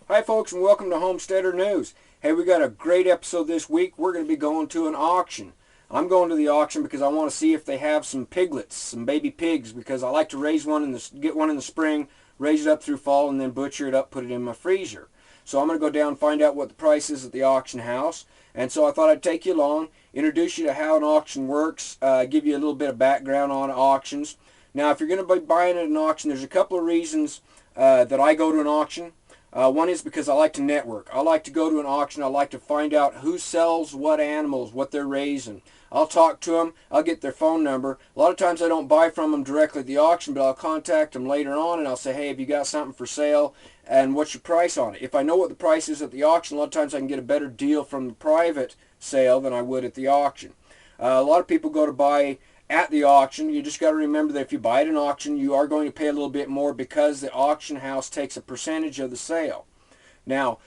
Hi folks, and welcome to Homesteader News. Hey, we got a great episode this week. We're going to be going to an auction. I'm going to the auction because I want to see if they have some piglets, some baby pigs, because I like to raise one get one in the spring, raise it up through fall, and then butcher it up, put it in my freezer. So I'm going to go down and find out what the price is at the auction house. And so I thought I'd take you along, introduce you to how an auction works, give you a little bit of background on auctions. Now, if you're going to be buying at an auction, there's a couple of reasons that I go to an auction. One is because I like to network. I like to go to an auction. I like to find out who sells what animals, what they're raising. I'll talk to them. I'll get their phone number. A lot of times I don't buy from them directly at the auction, but I'll contact them later on and I'll say, hey, have you got something for sale? And what's your price on it? If I know what the price is at the auction, a lot of times I can get a better deal from the private sale than I would at the auction. A lot of people go to buy at the auction. You just got to remember that if you buy at an auction, you are going to pay a little bit more because the auction house takes a percentage of the sale. Now,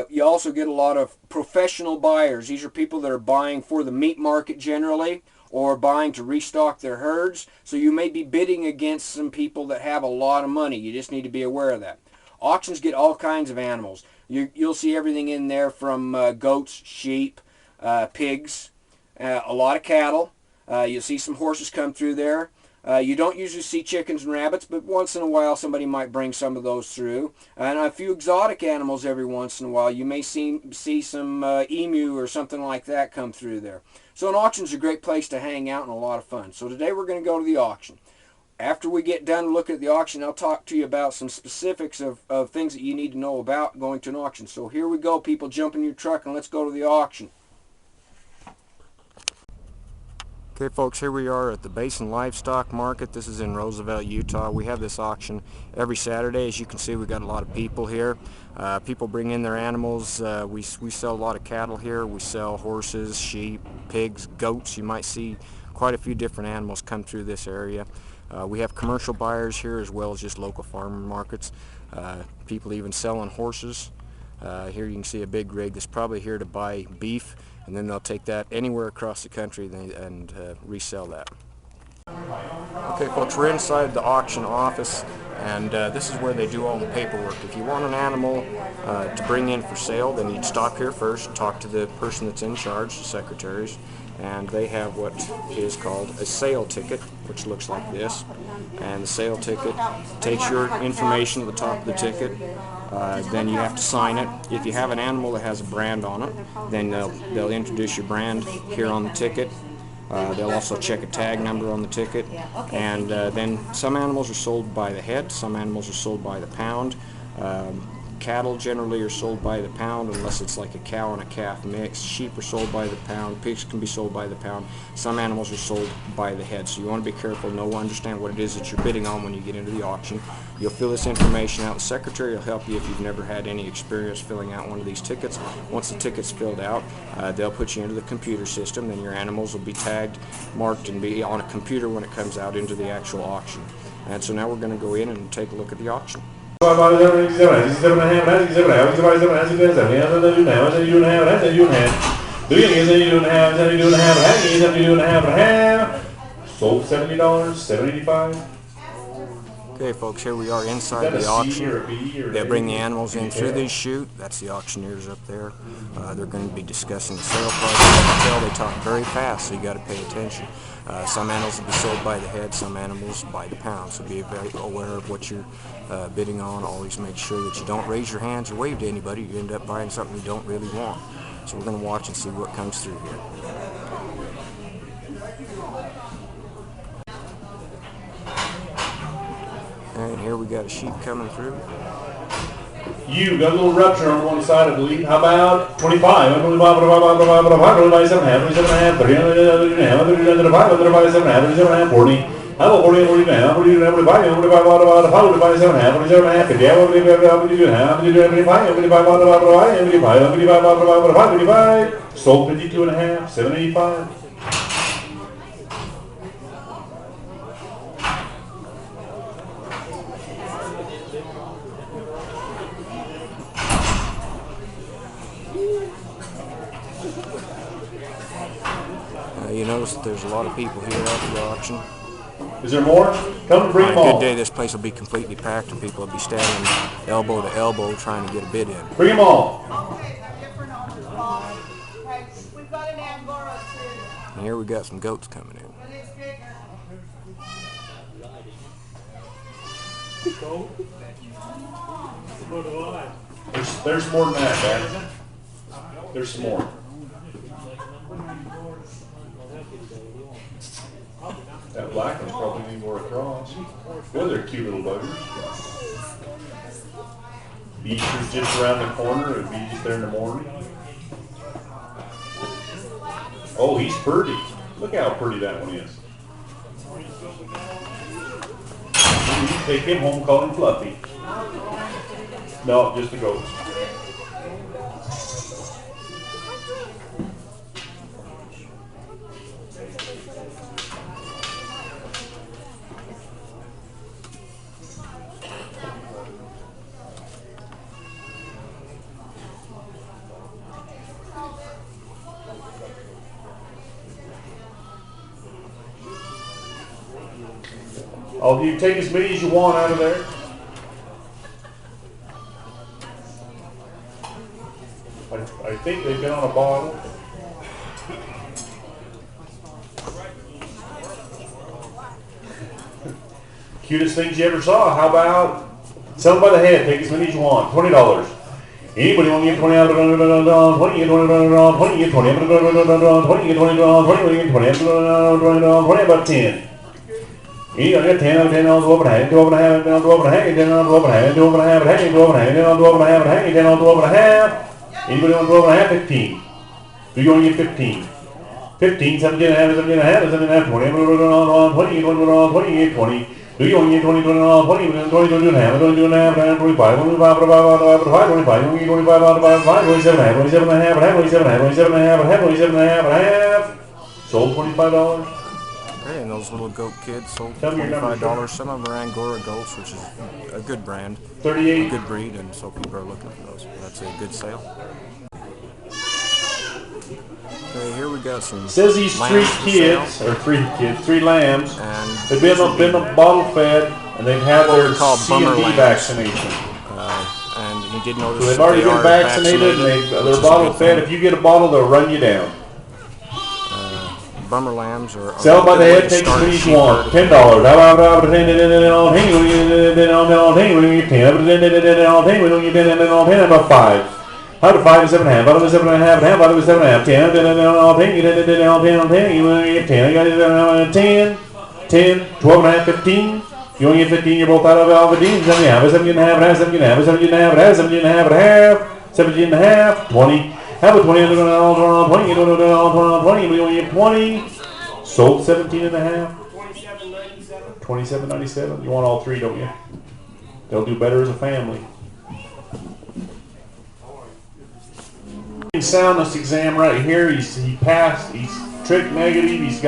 you also get a lot of professional buyers. These are people that are buying for the meat market generally, or buying to restock their herds. So you may be bidding against some people that have a lot of money. You just need to be aware of that. Auctions get all kinds of animals. You'll see everything in there from goats, sheep, pigs, a lot of cattle. You'll see some horses come through there. You don't usually see chickens and rabbits, but once in a while somebody might bring some of those through. And a few exotic animals every once in a while. You may see some emu or something like that come through there. So an auction's a great place to hang out and a lot of fun. So today we're going to go to the auction. After we get done looking at the auction, I'll talk to you about some specifics of things that you need to know about going to an auction. So here we go, people. Jump in your truck and let's go to the auction. Okay folks, here we are at the Basin Livestock Market. This is in Roosevelt, Utah. We have this auction every Saturday. As you can see, we've got a lot of people here. People bring in their animals. We sell a lot of cattle here. We sell horses, sheep, pigs, goats. You might see quite a few different animals come through this area. We have commercial buyers here as well as just local farmer markets. People even selling horses. Here you can see a big rig that's probably here to buy beef, and then they'll take that anywhere across the country and resell that. Okay folks, we're inside the auction office, and this is where they do all the paperwork. If you want an animal to bring in for sale, then you'd stop here first, talk to the person that's in charge, the secretaries, and they have what is called a sale ticket, which looks like this. And the sale ticket takes your information at the top of the ticket. Then you have to sign it. If you have an animal that has a brand on it, then they'll introduce your brand here on the ticket. They'll also check a tag number on the ticket, and then some animals are sold by the head, some animals are sold by the pound. Cattle generally are sold by the pound unless it's like a cow and a calf mix. Sheep are sold by the pound. Pigs can be sold by the pound. Some animals are sold by the head. So you want to be careful, understand what it is that you're bidding on when you get into the auction. You'll fill this information out. The secretary will help you if you've never had any experience filling out one of these tickets. Once the ticket's filled out, they'll put you into the computer system. Then your animals will be tagged, marked, and be on a computer when it comes out into the actual auction. And so now we're going to go in and take a look at the auction. Sold $70, $7.85. Okay folks, here we are inside the auction. They bring the animals in through this chute. That's the auctioneers up there. They're going to be discussing the sale price. You can tell they talk very fast, so you got to pay attention. Some animals will be sold by the head, some animals by the pound. So be very aware of what you're bidding on. Always make sure that you don't raise your hands or wave to anybody. You end up buying something you don't really want. So we're going to watch and see what comes through here. And here we got a sheep coming through. You got a little rupture on one side, I believe. How about 25? 25, 40. How about 40, 40 now? 40, 45, 45, sold 52 and a half, 785. You notice that there's a lot of people here at the auction. Is there more? Come and bring On them a good all. day, this place will be completely packed and people will be standing elbow to elbow trying to get a bid in. Bring them all. And here we got some goats coming in. There's more than that, Dad. There's some more. That black one's probably need more across. Boy, they're cute little buggers. Easter's just around the corner. It'll be just there in the morning. Oh, he's pretty. Look how pretty that one is. You can take him home, call him Fluffy. No, just the goats. Oh, you take as many as you want out of there. I think they've been on a bottle. Cutest things you ever saw. How about sell them by the head? Take as many as you want. $20. Anybody want to get 20 out of $20, get 20, 20, get 20, 20, get 20, 20, get 20, 20, about 10. You got 10 over 10 on 12 and a half, 12 and a half, 10 on 12 and a half, 10 on 12 and a half, 12 and a half, 12 and a half, 10 on 12 and a half, 10 on 12 and a half. Anybody on 12 and a half? 15. Do you want to get 15? 15, 17 and a half, 17 and a half, 17 and a half, 20, 20, get 20, 20, get 20. Do you want to get 20, 20, 20, 20, 22 and a half, 22 and a half, 25, 25, 25, 25, you want to get 25, 25, 27 and a half, 27 and a half, 27 and a half, 27 and a half, 27 and a half, 27 and a half. Sold $25. Okay, and those little goat kids sold for Tell me your number, $25. Some of them are Angora goats, which is a good brand, 38. a good breed, and so people are looking for those. That's a good sale. Okay, here we got some. Says these lambs three lambs. And They've been bottle fed, and they've had their C&D vaccination. And he did notice So they've already been vaccinated, and they're bottle fed. If you get a bottle, they'll run you down. Bummer lambs are sell by the head, take as many as you want. $10. About 5. How to 5 and 7 and a half, out of 7 and a half, out of 7 and a half, 10, 10, 10, you want to get 10, I got 10, 10, 12 and a half, 15. You want to get 15, you're both out of Alvadine, 7 and a half, 17 and a half, 17 and a half, 17 and a half, 17 and a half, 17 and a half, 20. How about 20, 20, you want to get 20. Sold 17 and a half. $27.97. You want all three, don't you? They'll do better as a family. Soundness exam right here. He passed. He's trick negative. He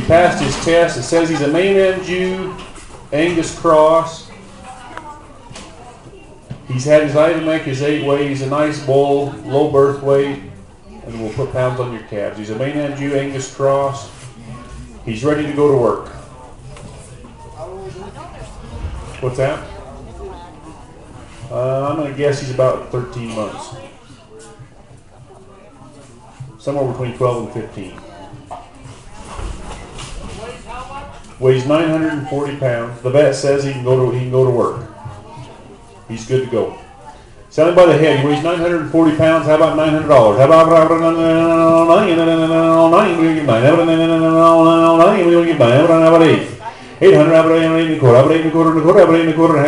passed his test. It says he's a mainland Jew, Angus cross. He's had his Itomec, his 8 weight. He's a nice bull, low birth weight, and we'll put pounds on your calves. He's a mainland Jew, Angus cross. He's ready to go to work. What's that? I'm going to guess he's about 13 months. Somewhere between 12 and 15. Weighs 940 pounds. The vet says he can go to work. He's good to go. Selling by the head. He weighs 940 pounds. How about $900? How about $800? 800, how about 8 and a quarter, how about 8 and a quarter, and a quarter, how about 8 and a quarter, and a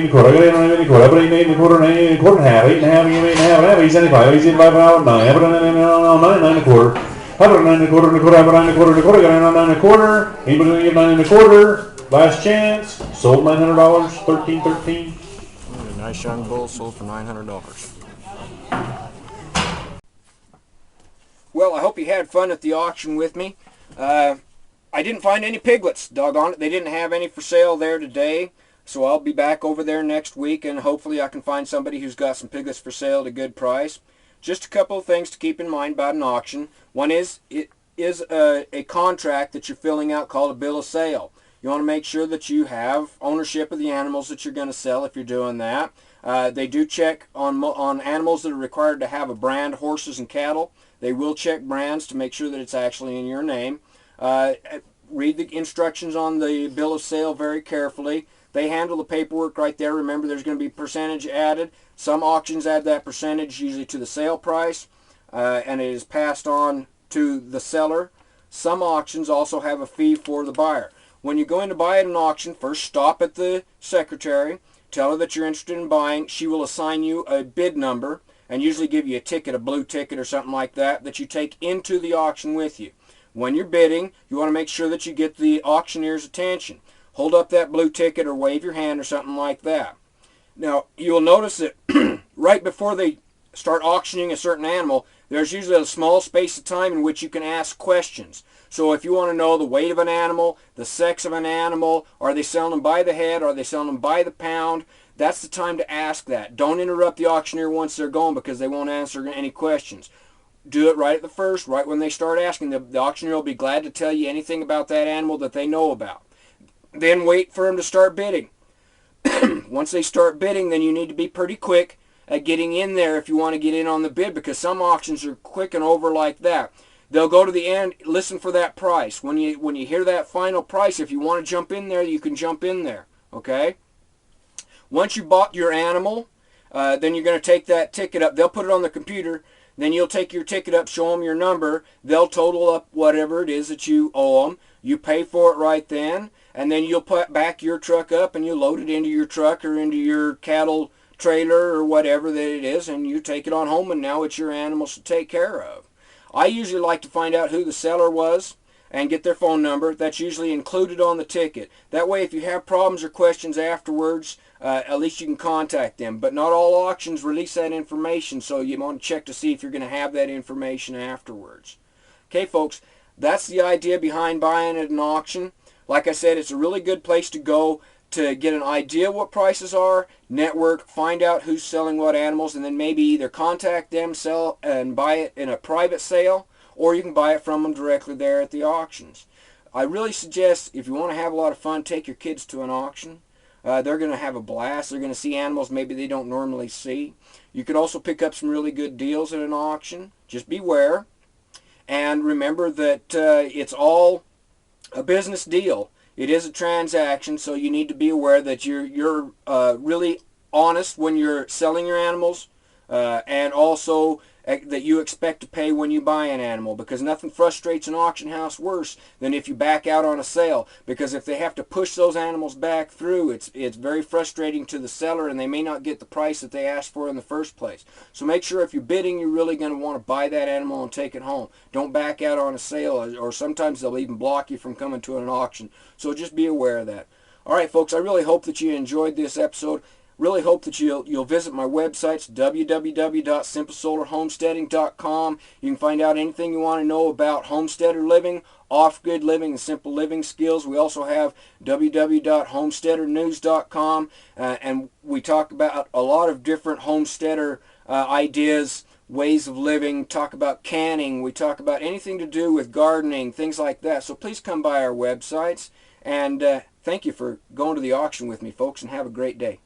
quarter, how about 8 and a quarter, how about 8 and a quarter, and a quarter, and a half, 8 and a half, 8 and a half, 875, 875, how about 9, how about 9 and a quarter, how about 9 and a quarter, and a quarter, how about 9 and a quarter, and a quarter, got 9 and a quarter, anybody want to get 9 and a quarter, last chance, sold $900, 13. A nice young bull sold for $900. Well, I hope you had fun at the auction with me. I didn't find any piglets, doggone it. They didn't have any for sale there today, so I'll be back over there next week, and hopefully I can find somebody who's got some piglets for sale at a good price. Just a couple of things to keep in mind about an auction. One is, is a contract that you're filling out called a bill of sale. You want to make sure that you have ownership of the animals that you're going to sell if you're doing that. They do check on animals that are required to have a brand, horses and cattle. They will check brands to make sure that it's actually in your name. Read the instructions on the bill of sale very carefully. They handle the paperwork right there. Remember, there's going to be percentage added. Some auctions add that percentage usually to the sale price, and it is passed on to the seller. Some auctions also have a fee for the buyer. When you're going to buy at an auction, first stop at the secretary, tell her that you're interested in buying. She will assign you a bid number and usually give you a ticket, a blue ticket or something like that, that you take into the auction with you. When you're bidding, you want to make sure that you get the auctioneer's attention. Hold up that blue ticket or wave your hand or something like that. Now, you'll notice that right before they start auctioning a certain animal, there's usually a small space of time in which you can ask questions. So if you want to know the weight of an animal, the sex of an animal, are they selling them by the head, are they selling them by the pound, that's the time to ask that. Don't interrupt the auctioneer once they're going because they won't answer any questions. Do it right at the first, right when they start asking. The auctioneer will be glad to tell you anything about that animal that they know about. Then wait for them to start bidding. Once they start bidding, then you need to be pretty quick at getting in there if you want to get in on the bid, because some auctions are quick and over like that. They'll go to the end, listen for that price. When you hear that final price, if you want to jump in there, you can jump in there, okay? Once you bought your animal, then you're going to take that ticket up. They'll put it on the computer. Then you'll take your ticket up, show them your number. They'll total up whatever it is that you owe them. You pay for it right then, and then you'll put back your truck up and you load it into your truck or into your cattle trailer or whatever that it is, and you take it on home, and now it's your animals to take care of. I usually like to find out who the seller was and get their phone number. That's usually included on the ticket. That way, if you have problems or questions afterwards, at least you can contact them. But not all auctions release that information, so you want to check to see if you're going to have that information afterwards. Okay, folks, that's the idea behind buying at an auction. Like I said, it's a really good place to go to get an idea what prices are, network, find out who's selling what animals, and then maybe either contact them, sell, and buy it in a private sale, or you can buy it from them directly there at the auctions. I really suggest, if you want to have a lot of fun, take your kids to an auction. They're going to have a blast. They're going to see animals maybe they don't normally see. You could also pick up some really good deals at an auction. Just beware. And remember that it's all a business deal. It is a transaction, so you need to be aware that you're really honest when you're selling your animals, and also that you expect to pay when you buy an animal, because nothing frustrates an auction house worse than if you back out on a sale, because if they have to push those animals back through, it's very frustrating to the seller, and they may not get the price that they asked for in the first place. So make sure if you're bidding, you're really going to want to buy that animal and take it home. Don't back out on a sale, or sometimes they'll even block you from coming to an auction. So just be aware of that. All right, folks, I really hope that you enjoyed this episode. Really hope that you'll visit my websites, www.simplesolarhomesteading.com. You can find out anything you want to know about homesteader living, off-grid living, and simple living skills. We also have www.homesteadernews.com, and we talk about a lot of different homesteader ideas, ways of living, talk about canning, we talk about anything to do with gardening, things like that. So please come by our websites, and thank you for going to the auction with me, folks, and have a great day.